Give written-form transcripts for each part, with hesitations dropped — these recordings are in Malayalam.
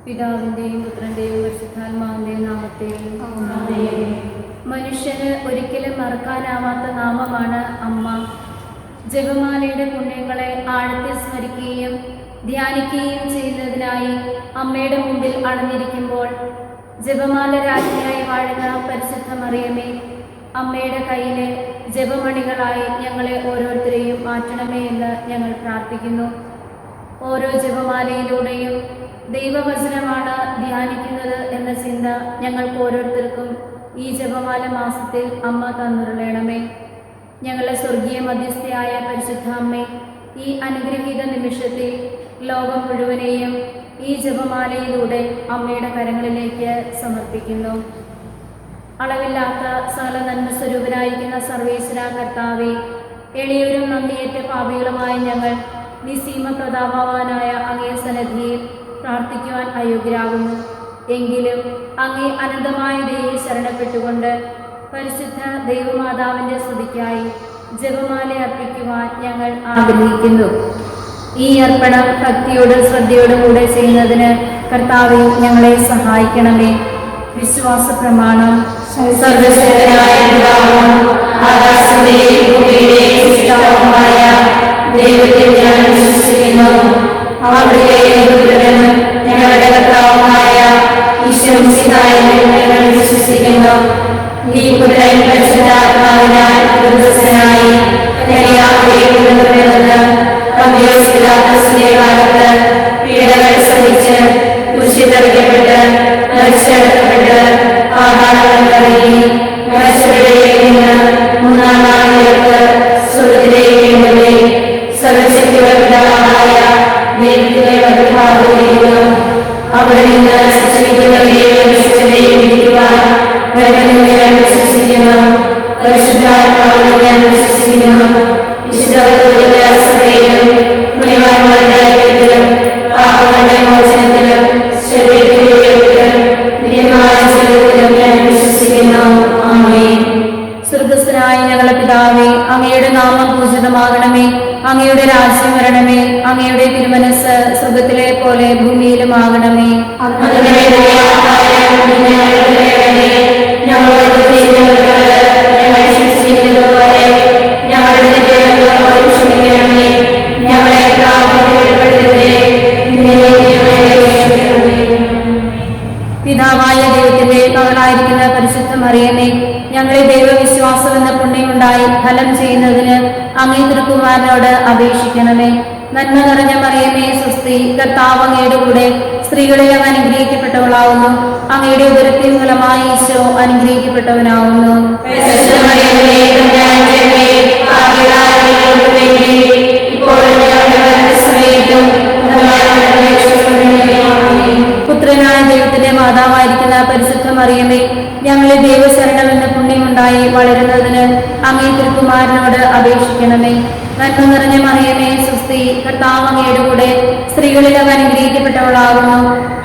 പിതാവിൻ്റെയും പുത്രൻ്റെയും പരിശുദ്ധാത്മാവിൻ്റെയും നാമത്തിൽ മനുഷ്യന് ഒരിക്കലും മറക്കാനാവാത്ത നാമമാണ് അമ്മ. ജപമാലയുടെ പുണ്യങ്ങളെ ആഴത്തിൽ സ്മരിക്കുകയും ധ്യാനിക്കുകയും ചെയ്യുന്നതിനായി അമ്മയുടെ മുമ്പിൽ അണഞ്ഞിരിക്കുമ്പോൾ ജപമാല രാജ്ഞിയായി വാഴുന്ന പരിശുദ്ധ മറിയമേ, അമ്മയുടെ കയ്യിലെ ജപമണികളായി ഞങ്ങളെ ഓരോരുത്തരെയും മാറ്റണമേ എന്ന് ഞങ്ങൾ പ്രാർത്ഥിക്കുന്നു. ഓരോ ജപമാലയിലൂടെയും ദൈവവചനമാണ് ധ്യാനിക്കുന്നത് എന്ന ചിന്ത ഞങ്ങൾക്ക് ഓരോരുത്തർക്കും ഈ ജപമാല മാസത്തിൽ അമ്മ തന്നുരുളണമേ. ഞങ്ങളുടെ സ്വർഗീയ മധ്യസ്ഥയായ പരിശുദ്ധ അമ്മേ, ഈ അനുഗ്രഹീത നിമിഷത്തിൽ ലോകം മുഴുവനെയും ഈ ജപമാലയിലൂടെ അമ്മയുടെ കരങ്ങളിലേക്ക് സമർപ്പിക്കുന്നു. അളവില്ലാത്ത സകല നന്മ സ്വരൂപനായിരിക്കുന്ന സർവേശ്വര കർത്താവേ, എളിയവരും നന്ദിയേറ്റ പാപികളുമായ ഞങ്ങൾ നിസീമ പ്രതാപവാനായ അങ്ങേ സന്നിധിയിൽ പ്രാർത്ഥിക്കുവാൻ അയോഗ്യരാകുന്നു. എങ്കിലും അങ്ങേ അനന്തമായ ദൈവം ശരണപ്പെട്ടുകൊണ്ട് പരിശുദ്ധ ദൈവമാതാവിൻ്റെ സ്തുതിക്കായി ജപമാല അർപ്പിക്കുവാൻ ഞങ്ങൾ ആഗ്രഹിക്കുന്നു. ഈ അർപ്പണം ഭക്തിയോടും ശ്രദ്ധയോടും കൂടെ ചെയ്യുന്നതിന് കർത്താവേ ഞങ്ങളെ സഹായിക്കണമേ. വിശ്വാസ പ്രമാണം. സർവ്വശക്തനായ പിതാവും ആകാശത്തിന്റെയും ഭൂമിയുടെയും സൃഷ്ടാവുമായ ദൈവത്തിൽ ഞാൻ വിശ്വസിക്കുന്നു. അവിടുത്തെ പുത്രനും ഞങ്ങളുടെ കർത്താവുമായ ഈശോമിശിഹായിൽ ഞങ്ങൾ വിശ്വസിക്കുന്നു. ഈ പുത്രൻ പരിശുദ്ധാത്മാവിനാൽ ഗർഭസ്ഥനായി കന്യാമറിയിൽ പിറന്ന് പന്തിയോസ് പിലാത്തോസിന്റെ കാലത്ത് പീഡകൾ സഹിച്ച് ക്രൂശിതറിയപ്പെട്ട് മരിച്ചടക്കപ്പെട്ട് പാതാളങ്ങളിൽ ഇറങ്ങി മരിച്ചവരിൽ നിന്ന് മൂന്നാം നാൾ ഉയർത്ത് സ്വർഗ്ഗത്തിലേക്ക് എഴുന്നള്ളി സർവ്വശക്തിയുള്ള പിതാവായ ദൈവത്തിന്റെ വലതുഭാഗത്തിരിക്കുന്നു. അവിടെ നിന്ന് ജീവിക്കുന്നവരെയും മരിച്ചവരെയും വിധിക്കുവാൻ വരുമെന്ന് ഞാൻ വിശ്വസിക്കുന്നു. പരിശുദ്ധാത്മാവിനെ ഞാൻ വിശ്വസിക്കുന്നു. വിശുദ്ധ കത്തോലിക്ക സഭയിലും പുണ്യവാന്മാരുടെ ഐക്യത്തിലും പാപങ്ങളുടെ മോചനത്തിലും ശരീരത്തിന്റെ ഉയർപ്പിലും നിത്യമായ ജീവിതത്തിലും ഞാൻ വിശ്വസിക്കുന്നു. ആമേൻ. സ്വർഗ്ഗസ്ഥനായ ഞങ്ങളുടെ പിതാവേ, അങ്ങയുടെ നാമം പൂജിതമാകണമേ. അങ്ങയുടെ രാജ്യം വരണമേ. അങ്ങയുടെ തിരുമനസ് സ്വർഗ്ഗത്തിലെ പോലെ ഭൂമിയിലുമാകണമേ. പിതാവായ ദൈവത്തിന്റെ മകളായിരിക്കുന്ന പരിശുദ്ധ മറിയമേ, ഞങ്ങളെ ദൈവവിശ്വാസം എന്ന പുണ്യമുണ്ടായി ഫലം ചെയ്യുന്നതിന് അങ്ങേ തിരുക്കുമാരനോട് അപേക്ഷിക്കണമേ. നന്മ നിറഞ്ഞ മറിയമേ സ്വസ്തി, കർത്താവ് അങ്ങയുടെ കൂടെ സ്ത്രീകളിൽ അങ്ങ് അനുഗ്രഹിക്കപ്പെട്ടവളാവുന്നു. അങ്ങയുടെ ഉദരത്തിൻ ഫലമായി ഈശോ അനുഗ്രഹിക്കപ്പെട്ടവനാവുന്നു. പുത്രനായ ദൈവത്തിന്റെ മാതാവായിരിക്കുന്ന പരിശുദ്ധ മറിയമേ, ഞങ്ങളെ ദൈവശരണം എന്ന പുണ്യമുണ്ടായി വളരുന്നതിന് അങ്ങേ തിരുക്കുമാരനോട് അപേക്ഷിക്കണമേ. നന്മ നിറഞ്ഞ മറിയമേ സ്വസ്തി, കർത്താവ് അങ്ങയുടെ കൂടെ സ്ത്രീകളിൽ അങ്ങ് അനുഗ്രഹിക്കപ്പെട്ടവളാകുന്നു.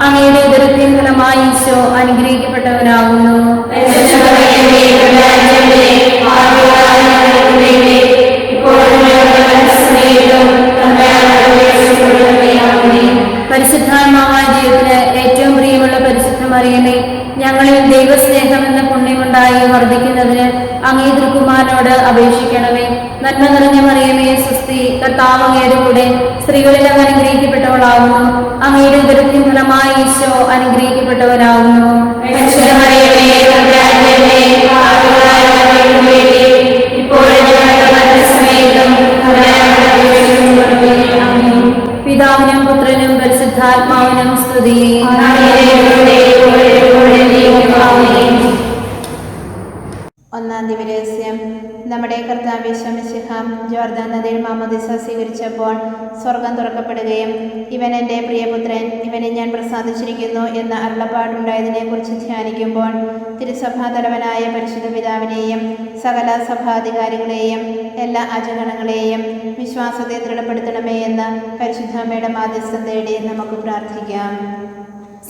അങ്ങയുടെ ഉദരത്തിൻ ഫലമായി ഈശോ അനുഗ്രഹിക്കപ്പെട്ടവനാകുന്നു. പരിശുദ്ധാത്മാവായ ദൈവത്തിന് ഏറ്റവും പ്രിയമുള്ള പരിശുദ്ധ മറിയമേ, ഞങ്ങളിൽ ദൈവസ്നേഹം എന്ന പുണ്യമുണ്ടായി വർദ്ധിക്കുന്നതിന് അങ്ങേ തിരുക്കുമാരനോട് അപേക്ഷിക്കണമേ. നന്മ നിറഞ്ഞ മറിയമേ സ്വസ്തി, കർത്താവ് അങ്ങയുടെ കൂടെ സ്ത്രീകളിൽ അങ്ങ് അനുഗ്രഹിക്കപ്പെട്ടവളാകുന്നു. അങ്ങയുടെ ഉദരത്തിൻ ഫലമായി ഈശോ അനുഗ്രഹിക്കപ്പെട്ടവനാകുന്നു. പിതാവിനും പുത്രനും പരിശുദ്ധാത്മാവിനും സ്തുതി. ഒന്നാം ദിവരഹസ്യം. നമ്മുടെ കർത്താവ് യേശു മിശിഹ ജോർദാൻ നദിയിൽ മാമോദീസ സ്വീകരിച്ചപ്പോൾ സ്വർഗം തുറക്കപ്പെടുകയും ഇവൻ എൻ്റെ പ്രിയപുത്രൻ, ഇവനെ ഞാൻ പ്രസാദിച്ചിരിക്കുന്നു എന്ന അരുളപ്പാടുണ്ടായതിനെ കുറിച്ച് ധ്യാനിക്കുമ്പോൾ തിരുസഭാ തലവനായ പരിശുദ്ധ പിതാവിനെയും സകല സഭാധികാരികളെയും എല്ലാ അജഗണങ്ങളെയും വിശ്വാസത്തെ ദൃഢപ്പെടുത്തണമേ എന്ന് പരിശുദ്ധാമ്മയുടെ മാധ്യസ്ഥം തേടി നമുക്ക് പ്രാർത്ഥിക്കാം.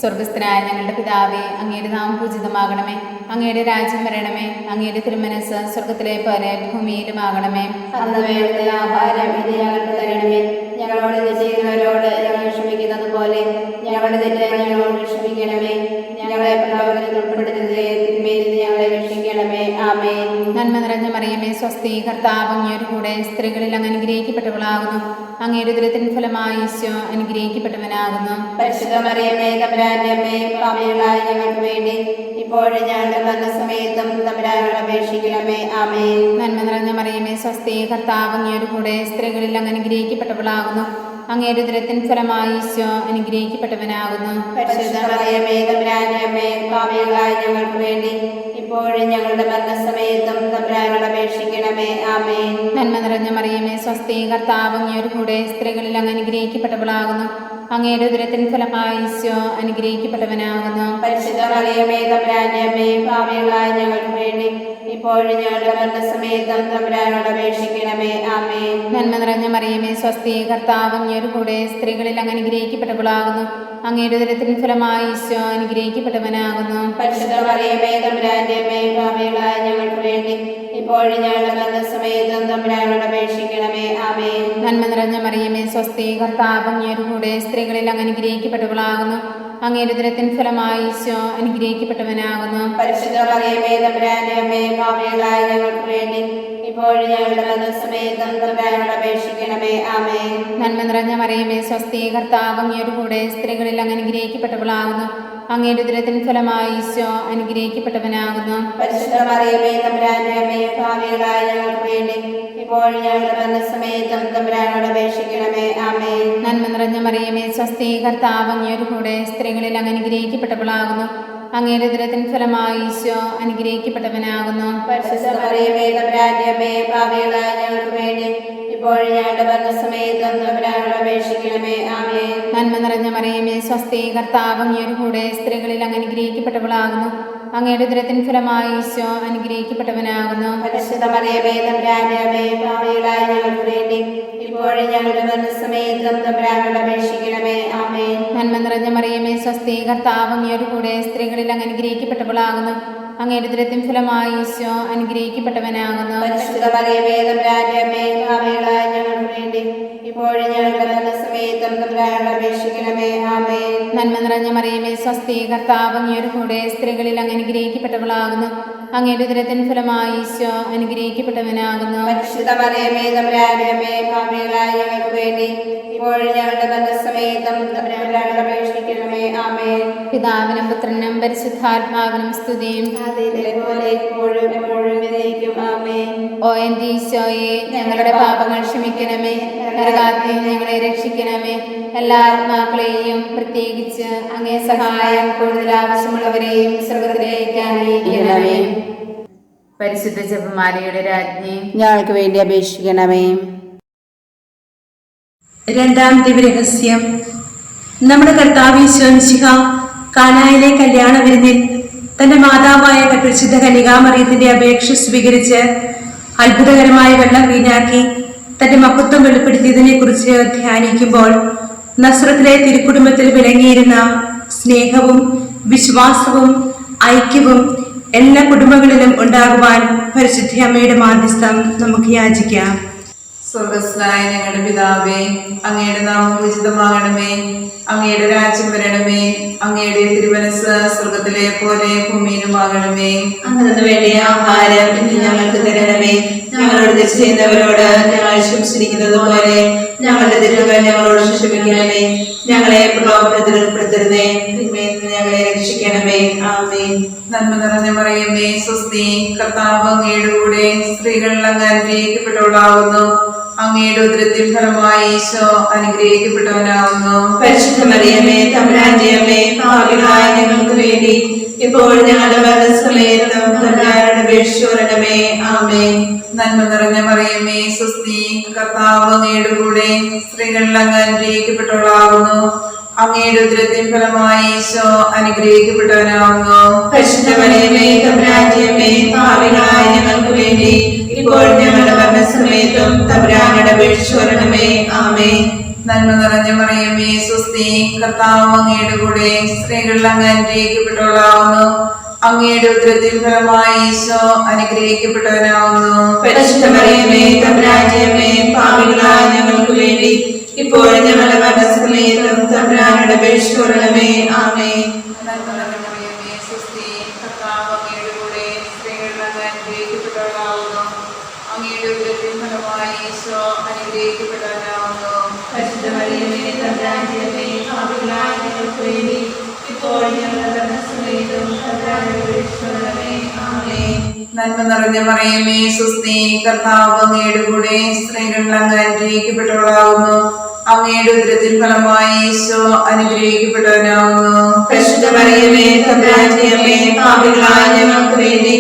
സ്വർഗസ്ഥനായ ഞങ്ങളുടെ പിതാവേ, അങ്ങയുടെ നാമം പൂജിതമാകണമേ. അങ്ങയുടെ രാജ്യം വരണമേ. അങ്ങയുടെ തിരുമനസ് സ്വർഗത്തിലെ പോലെ ഭൂമിയിലുമാകണമേ. അന്ന് വേണ്ട ആഹാരം ഇത് ഞങ്ങൾക്ക് തരണമേ. ഞങ്ങളോട് ഇത് ചെയ്യുന്നവരോട് ഞങ്ങൾ ക്ഷമിക്കുന്നത് പോലെ ഞങ്ങൾ ഞങ്ങളുടെ തെറ്റ് ഞങ്ങളോട് ക്ഷമിക്കണമേ. ഞങ്ങളെ പ്രലോഭനത്തിൽ ഉൾപ്പെടുത്തരുതേ, തിന്മയിൽ നിന്ന് ഞങ്ങളെ രക്ഷിക്കണമേ. ആമേൻ. നന്മ നിറഞ്ഞ മറിയമേ സ്വസ്തി, കർത്താവ് അങ്ങയുടെ കൂടെ സ്ത്രീകളിൽ അങ്ങ് അനുഗ്രഹിക്കപ്പെട്ടവളാകുന്നു. അങ്ങയുടെ ഉദരത്തിൻ ഫലമായി ഈശോ അനുഗ്രഹിക്കപ്പെട്ടവനാകുന്നു. പരിശുദ്ധ മറിയമേ തമ്പുരാന്റെ അമ്മേ, പാപികളായ ഞങ്ങൾക്ക് വേണ്ടി ഇപ്പോഴും ഞങ്ങളുടെ മരണസമയത്തും തമ്പുരാനോട് അപേക്ഷിക്കണമേ. ആമേൻ. നന്മ നിറഞ്ഞ മറിയമേ സ്വസ്തി, കർത്താവ് അങ്ങയുടെ കൂടെ സ്ത്രീകളിൽ അങ്ങ് അനുഗ്രഹിക്കപ്പെട്ടവളാകുന്നു. അങ്ങയുടെ ഉദരത്തിൻ ഫലമായി ഈശോ അനുഗ്രഹിക്കപ്പെട്ടവനാകുന്നു. പരിശുദ്ധ മറിയമേ തമ്പുരാന്റെ അമ്മേ, പാപികളായ ഞങ്ങൾക്ക് വേണ്ടി ഇപ്പോഴും ഞങ്ങളുടെ മരണസമയത്തും തമ്പുരാനോട് അപേക്ഷിക്കണമേ. ആമേൻ. നന്മ നിറഞ്ഞ മറിയമേ സ്വസ്തി, കർത്താവ് അങ്ങയുടെ കൂടെ സ്ത്രീകളിൽ അങ്ങ് അനുഗ്രഹിക്കപ്പെട്ടവളാകുന്നു. അങ്ങയുടെ ഉദരത്തിൻ ഫലമായി ഈശോ അനുഗ്രഹിക്കപ്പെട്ടവനാകുന്നു. പരിശുദ്ധ മറിയമേ തമ്പുരാന്റെ അമ്മേ, പാപികളായ ഞങ്ങൾക്ക് വേണ്ടി ഇപ്പോഴും ഞങ്ങളുടെ മരണസമയത്തും തമ്പുരാനോട് അപേക്ഷിക്കണമേ. ആമേൻ. നന്മ നിറഞ്ഞ മറിയമേ സ്വസ്തി, കർത്താവ് അങ്ങയുടെ കൂടെ സ്ത്രീകളിൽ അങ്ങ് അനുഗ്രഹിക്കപ്പെട്ടവളാകുന്നു. അങ്ങയുടെ ഉദരത്തിൻ ഫലമായി ഈശോ അനുഗ്രഹിക്കപ്പെട്ടവനാകുന്നു. പരിശുദ്ധ മറിയമേ തമ്പുരാന്റെ അമ്മേ, പാപികളായ ഞങ്ങൾക്ക് വേണ്ടി ഇപ്പോഴും ഞങ്ങളുടെ മരണസമയത്തും തമ്പുരാനോട് അപേക്ഷിക്കണമേ. ആമേൻ. നന്മ നിറഞ്ഞ മറിയമേ സ്വസ്തി, കർത്താവ് അങ്ങയുടെ കൂടെ സ്ത്രീകളിൽ അങ്ങ് അനുഗ്രഹിക്കപ്പെട്ടവളാകുന്നു. അങ്ങയുടെ ഉദരത്തിൻ ഫലമായി ഈശോ അനുഗ്രഹിക്കപ്പെട്ടവനാകുന്നു. പരിശുദ്ധ മറിയമേ തമ്പുരാന്റെ അമ്മേ, പാപികളായ ഞങ്ങൾക്ക് വേണ്ടി ഇപ്പോഴും ഞങ്ങളുടെ മരണസമയത്തും തമ്പുരാനോട് അപേക്ഷിക്കണമേ. ആമേൻ. നന്മ നിറഞ്ഞ മറിയമേ സ്വസ്തി, കർത്താവ് അങ്ങയുടെ കൂടെ സ്ത്രീകളിൽ അങ്ങ് അനുഗ്രഹിക്കപ്പെട്ടവളാകുന്നു. അങ്ങയുടെ ഉദരത്തിൻ ഫലമായി ഈശോ അനുഗ്രഹിക്കപ്പെട്ടവനാകുന്നു. പരിശുദ്ധ മറിയമേ തമ്പുരാന്റെ അമ്മേ, പാപികളായ ഞങ്ങൾക്ക് വേണ്ടി ഇപ്പോഴും ഞങ്ങളുടെ മരണസമയത്തും തമ്പുരാനോട് അപേക്ഷിക്കണമേ. ആമേൻ. നന്മ നിറഞ്ഞ മറിയമേ സ്വസ്തി, കർത്താവ് അങ്ങയുടെ കൂടെ സ്ത്രീകളിൽ അങ്ങ് അനുഗ്രഹിക്കപ്പെട്ടവളാകുന്നു. അങ്ങയുടെ ഉദരത്തിൻ ഫലമായി ഈശോ അനുഗ്രഹിക്കപ്പെട്ടവനാകുന്നു. പരിശുദ്ധ മറിയമേ തമ്പുരാന്റെ അമ്മേ, പാപികളായ ഞങ്ങൾക്ക് വേണ്ടി ഇപ്പോഴും ഞങ്ങളുടെ മരണസമയത്തും തമ്പുരാനോട് അപേക്ഷിക്കണമേ. ആമേൻ. നന്മ നിറഞ്ഞ മറിയമേ സ്വസ്തി, കർത്താവ് അങ്ങയുടെ കൂടെ സ്ത്രീകളിൽ അങ്ങ് അനുഗ്രഹിക്കപ്പെട്ടവളാകുന്നു. അങ്ങയുടെ ഉദരത്തിൻ ഫലമായി ഈശോ അനുഗ്രഹിക്കപ്പെട്ടവനാകുന്നു. പരിശുദ്ധ മറിയമേ തമ്പുരാന്റെ അമ്മേ, പാപികളായ ഞങ്ങൾക്ക് വേണ്ടി ഇപ്പോഴും ഞങ്ങളുടെ മരണസമയത്തും തമ്പുരാനോട് അപേക്ഷിക്കണമേ. ആമേൻ. നന്മ നിറഞ്ഞ മറിയമേ സ്വസ്തി, കർത്താവ് അങ്ങയുടെ കൂടെ സ്ത്രീകളിൽ അങ്ങ് അനുഗ്രഹിക്കപ്പെട്ടവളാകുന്നു. അങ്ങയുടെ ഉദരത്തിൻ ഫലമായി ഈശോ അനുഗ്രഹിക്കപ്പെട്ടവനാകുന്നു. പരിശുദ്ധ മറിയമേ തമ്പുരാന്റെ അമ്മേ, പാപികളായ ഞങ്ങൾക്ക് വേണ്ടി ഇപ്പോഴും ഞങ്ങളുടെ മരണസമയത്തും തമ്പുരാനോട് അപേക്ഷിക്കണമേ. ആമേൻ. നന്മ നിറഞ്ഞ മറിയമേ സ്വസ്തി, കർത്താവ് അങ്ങയുടെ കൂടെ സ്ത്രീകളിൽ അങ്ങ് അനുഗ്രഹിക്കപ്പെട്ടവളാകുന്നു. അങ്ങയുടെ ഉദരത്തിൻ ഫലമായി ഈശോ അനുഗ്രഹിക്കപ്പെട്ടവനാകുന്നു. പരിശുദ്ധ മറിയമേ തമ്പുരാന്റെ അമ്മേ, പാപികളായ ഞങ്ങൾക്ക് വേണ്ടി ഇപ്പോഴും ഞങ്ങളുടെ മരണസമയത്തും തമ്പുരാനോട് അപേക്ഷിക്കണമേ. ആമേൻ. പിതാവിനും പുത്രനും പരിശുദ്ധാത്മാവിനും സ്തുതിയും. അതിലെ പോലെ ഇപ്പോഴും എപ്പോഴും എന്നേക്കും. ആമേൻ. ഓ എൻ്റെ ഈശോയെ, ഞങ്ങളുടെ പാപങ്ങൾ ക്ഷമിക്കണമേ. നരകാഗ്നിയിൽ ഞങ്ങളെ രക്ഷിക്കണമേ. എല്ലാ ആത്മാക്കളെയും പ്രത്യേകിച്ച് അങ്ങേ സഹായം കൂടുതൽ ആവശ്യമുള്ളവരെയും സ്വർഗ്ഗത്തിലേക്ക് അനുഗ്രഹിക്കണമേ. പരിശുദ്ധ ജപമാലയുടെ രാജ്ഞി, ഞങ്ങൾക്ക് വേണ്ടി അപേക്ഷിക്കണമേ. രണ്ടാം ദിവ്യരഹസ്യം. നമ്മുടെ കർത്താവ് ഈശോ മിശിഹ കാനായിലെ കല്യാണ വിരുന്നിൽ തന്റെ മാതാവായ പരിശുദ്ധ കന്യകാമറിയത്തിന്റെ അപേക്ഷ സ്വീകരിച്ച് അത്ഭുതകരമായ വെള്ളം വീഞ്ഞാക്കി തന്റെ മഹത്വം വെളിപ്പെടുത്തിയതിനെ കുറിച്ച് ധ്യാനിക്കുമ്പോൾ നസ്രത്തിലെ തിരുക്കുടുംബത്തിൽ വിളങ്ങിയിരുന്ന സ്നേഹവും വിശ്വാസവും ഐക്യവും എല്ലാ കുടുംബങ്ങളിലും ഉണ്ടാകുവാൻ പരിശുദ്ധ അമ്മയുടെ മാധ്യസ്ഥം നമുക്ക് യാചിക്കാം. സ്വർഗസ്നായ ഞങ്ങളുടെ പിതാവേ, അങ്ങയുടെ നാമം പൂജിതമാകണമേ. അങ്ങയുടെ രാജ്യം വരണമേ. അങ്ങയുടെ തിരുമനസ് സ്വർഗത്തിലെ പോലെ ഭൂമിയിലുമാകണമേ. അന്നു വേണ്ടിയ ആഹാരം ഇന്ന് ഞങ്ങൾക്ക് തരണമേ. ഞങ്ങളോട് തെറ്റ് ചെയ്യുന്നവരോട് ഞങ്ങൾ ക്ഷമിച്ചിരിക്കുന്നത് പോലെ ഞങ്ങളുടെ തെറ്റുകൾ ഞങ്ങളോട് ക്ഷമിക്കണമേ. ഞങ്ങളെ പ്രലോഭനത്തിൽ ഉൾപ്പെടുത്തരുതേ, തിന്മയിൽ നിന്ന് ഞങ്ങളെ രക്ഷിക്കണമേ. ആമേൻ. നന്മ നിറഞ്ഞ മറിയമേ സ്വസ്തി, കർത്താവ് അങ്ങയുടെ കൂടെ സ്ത്രീകളിൽ അങ്ങ് അനുഗ്രഹിക്കപ്പെട്ടവളാകുന്നു. അങ്ങയുടെ ഉദരത്തിൻ ഫലമായി ഈശോ അനുഗ്രഹിക്കപ്പെട്ടവനാകുന്നു. പരിശുദ്ധ മറിയമേ തമ്പുരാന്റെ അമ്മേ, പാപികളായ ഞങ്ങൾക്ക് വേണ്ടി ഇപ്പോഴും ഞങ്ങളുടെ മരണസമയത്തും തമ്പുരാനോട് അപേക്ഷിക്കണമേ. ആമേൻ. നന്മ നിറഞ്ഞ മറിയമേ സ്വസ്തി, കർത്താവ് അങ്ങയുടെ കൂടെ സ്ത്രീകളിൽ അങ്ങ് അനുഗ്രഹിക്കപ്പെട്ടവളാകുന്നു. അങ്ങയുടെ ഉദരത്തിൻ ഫലമായി ഈശോ അനുഗ്രഹിക്കപ്പെട്ടവനാകുന്നു. പരിശുദ്ധ മറിയമേ തമ്പുരാന്റെ അമ്മേ, പാപികളായ ഞങ്ങൾക്ക് വേണ്ടി ഇപ്പോഴും ഞങ്ങളുടെ മരണസമയത്തും തമ്പുരാനോട് അപേക്ഷിക്കണമേ. ആമേൻ. നന്മ നിറഞ്ഞ മറിയമേ സ്വസ്തി, കർത്താവ് അങ്ങയുടെ കൂടെ സ്ത്രീകളിൽ അങ്ങ് അനുഗ്രഹിക്കപ്പെട്ടവളാകുന്നു. അങ്ങയുടെ ഉദരത്തിൻ ഫലമായി ഈശോ അനുഗ്രഹിക്കപ്പെട്ടവനാകുന്നു. പരിശുദ്ധ മറിയമേ തമ്പുരാന്റെ അമ്മേ, പാപികളായ ഞങ്ങൾക്ക് വേണ്ടി ഇപ്പോഴും ഞങ്ങളുടെ മരണസമയത്തും തമ്പുരാനോട് അപേക്ഷിക്കണമേ. ആമേൻ. നന്മ നിറഞ്ഞ മറിയമേ, സ്വസ്തി, കർത്താവ് അങ്ങയുടെ കൂടെ, സ്ത്രീകളിൽ അങ്ങ് അനുഗ്രഹിക്കപ്പെട്ടവളാകുന്നു. അങ്ങയുടെ ഉദരത്തിൻ ഫലമായി ഈശോ അനുഗ്രഹിക്കപ്പെട്ടവനാകുന്നു. പരിശുദ്ധ മറിയമേ, തമ്പുരാന്റെ അമ്മേ, പാപികളായ ഞങ്ങൾക്ക് വേണ്ടി ഇപ്പോൾ ഞങ്ങളുടെ മരണസമയത്തും തമ്പുരാനോട് അപേക്ഷിക്കണമേ. ആമേൻ. നന്മ നിറഞ്ഞ മറിയമേ, സ്വസ്തി, കർത്താവ് അങ്ങയുടെ കൂടെ, സ്ത്രീകളിൽ അങ്ങ് അനുഗ്രഹിക്കപ്പെട്ടവളാകുന്നു. അങ്ങയുടെ ഉദരത്തിൻ ഫലമായി ഈശോ അനുഗ്രഹിക്കപ്പെട്ടവനാകുന്നു. പരിശുദ്ധ മറിയമേ, തമ്പുരാന്റെ അമ്മേ, പാപികളായ ഞങ്ങൾക്ക് വേണ്ടി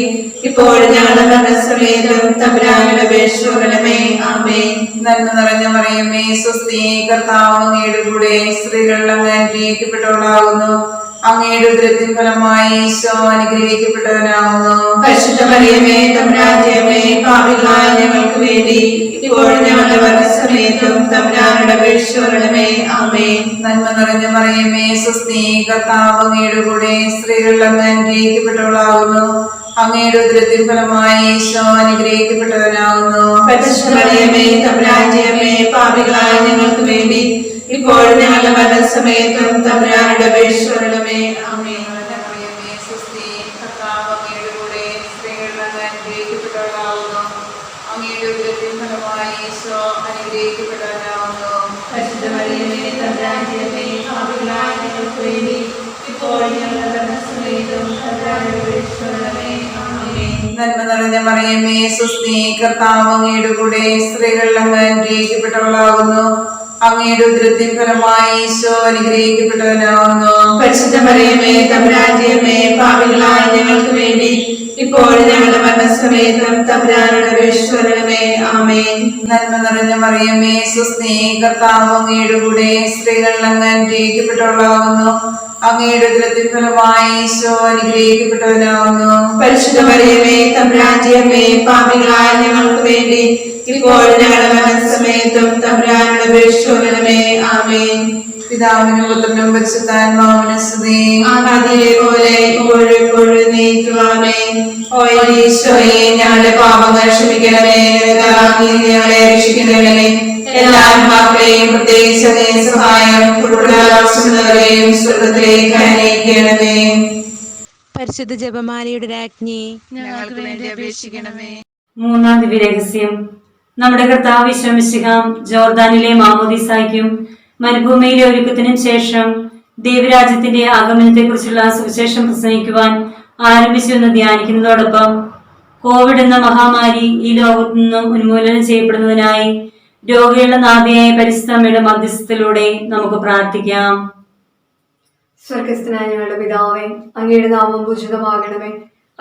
ഇപ്പോൾ ഞങ്ങളുടെ മരണസമയത്തും തമ്പുരാനോട് അപേക്ഷിക്കണമേ. ആമേൻ. നന്മ നിറഞ്ഞ മറിയമേ, സ്വസ്തി, കർത്താവ് അങ്ങയുടെ കൂടെ, സ്ത്രീകളിൽ അങ്ങ് അനുഗ്രഹിക്കപ്പെട്ടവളാകുന്നു. അങ്ങയുടെ ഉദരത്തിൻ ഫലമായി ഈശോ അനുഗ്രഹിക്കപ്പെട്ടവനാകുന്നു. പരിശുദ്ധ മറിയമേ, തമ്പുരാന്റെ അമ്മേ, പാപികളായ ഞങ്ങൾക്ക് വേണ്ടി ഇപ്പോൾ ഞങ്ങളുടെ മരണസമയത്തും തമ്പുരാനോട് അപേക്ഷിക്കണമേ. ആമേൻ. നന്മ നിറഞ്ഞ മറിയമേ, സ്വസ്തി, കർത്താവ് അങ്ങയുടെ കൂടെ, സ്ത്രീകളിൽ അങ്ങ് അനുഗ്രഹിക്കപ്പെട്ടവളാകുന്നു. അങ്ങയുടെ ഉദരത്തിൻ ഫലമായി ഈശോ അനുഗ്രഹിക്കപ്പെട്ടവനാകുന്നു. പരിശുദ്ധ മറിയമേ, തമ്പുരാന്റെ അമ്മേ, പാപികളായ ഞങ്ങൾക്ക് വേണ്ടി ഇപ്പോൾ ഞങ്ങളുടെ മരണസമയത്തും തമ്പുരാനോട് അപേക്ഷിക്കണമേ. ആമേൻ. മറിയമേ, സ്വസ്തി, കർത്താവ് അങ്ങയുടെ കൂടെ, സ്ത്രീകളിൽ അങ്ങ് അനുഗ്രഹിക്കപ്പെട്ടവളാകുന്നു. അങ്ങയുടെ ഉദരത്തിൻ ഫലമായി ഈശോ അനുഗ്രഹിക്കപ്പെട്ടവനാകുന്നു. പരിശുദ്ധ മറിയമേ, തമ്പുരാന്റെ അമ്മേ, പാപികളായ ഞങ്ങൾക്ക് വേണ്ടി ഇപ്പോൾ ഞങ്ങളുടെ മരണസമയത്തും തമ്പുരാനോട് അപേക്ഷിക്കണമേ. ആമേൻ. നന്മ നിറഞ്ഞ മറിയമേ, സ്വസ്തി, കർത്താവ് അങ്ങയുടെ കൂടെ, സ്ത്രീകളിൽ അങ്ങ് അനുഗ്രഹിക്കപ്പെട്ടവളാകുന്നു. അങ്ങയുടെ ഉദരത്തിൻ ഫലമായി ഈശോ അനുഗ്രഹിക്കപ്പെട്ടവനാകുന്നു. പരിശുദ്ധ മറിയമേ, തമ്പുരാന്റെ അമ്മേ, പാപികളായ ഞങ്ങൾക്ക് വേണ്ടി ഇപ്പോൾ ഞങ്ങളുടെ മരണസമയത്തും തമ്പുരാനോട് അപേക്ഷിക്കണമേ. ആമേൻ. നന്മ നിറഞ്ഞ മറിയമേ, സ്വസ്തി, കർത്താവ് അങ്ങയുടെ കൂടെ, സ്ത്രീകളിൽ അങ്ങ് അനുഗ്രഹിക്കപ്പെട്ടവളാകുന്നു. അങ്ങയുടെ ഉദരത്തിൻ ഫലമായി ഈശോ അനുഗ്രഹിക്കപ്പെട്ടവനാകുന്നു. പരിശുദ്ധ മറിയമേ, തമ്പുരാന്റെ അമ്മേ, പാപികളായ ഞങ്ങൾക്ക് വേണ്ടി ഇപ്പോൾ ഞങ്ങളുടെ മരണസമയത്തും തമ്പുരാനോട് അപേക്ഷിക്കണമേ. ആമേൻ. പിതാവിനും പുത്രനും പരിശുദ്ധാത്മാവിനും സ്തുതി. ആദിയിലെ പോലെ ഇപ്പോഴും എപ്പോഴും എന്നേക്കും. ആമേൻ. ഓ ഈശോയെ, ഞങ്ങളുടെ പാപങ്ങൾ ക്ഷമിക്കണമേ. ഞങ്ങളെ രക്ഷിക്കണമേ. എല്ലാ ആത്മാക്കളെയും പ്രത്യേകിച്ച് അങ്ങേ സഹായം ആവശ്യമുള്ളവരെയും സ്വർഗ്ഗത്തിലേക്ക് അനയിക്കണമേ. പരിശുദ്ധ ജപമാലയുടെ രാജ്ഞി, ഞങ്ങൾക്ക് വേണ്ടി അപേക്ഷിക്കണമേ. മൂന്നാം ദിവ്യരഹസ്യം. നമ്മുടെ കർത്താവ് ഈശോ മിശിഹ ജോർദാനിലെ മാമോദീസായ്ക്കും മരുഭൂമിയിലെ ഒരുക്കത്തിനും ശേഷം ദൈവരാജ്യത്തിന്റെ ആഗമനത്തെ കുറിച്ചുള്ള സുവിശേഷം പ്രസംഗിക്കുവാൻ ആരംഭിച്ചുവെന്ന് ധ്യാനിക്കുന്നതോടൊപ്പം കോവിഡ് എന്ന മഹാമാരി ഈ ലോകത്തു നിന്നും ഉന്മൂലനം ചെയ്യപ്പെടുന്നതിനായി രോഗികളുടെ നാഥയായ പരിശുദ്ധ അമ്മയുടെ മധ്യസ്ഥത്തിലൂടെ നമുക്ക് പ്രാർത്ഥിക്കാം. സ്വർഗസ്ഥനായ ഞങ്ങളുടെ പിതാവേ, അങ്ങയുടെ നാമം പൂജിതമാകണമേ.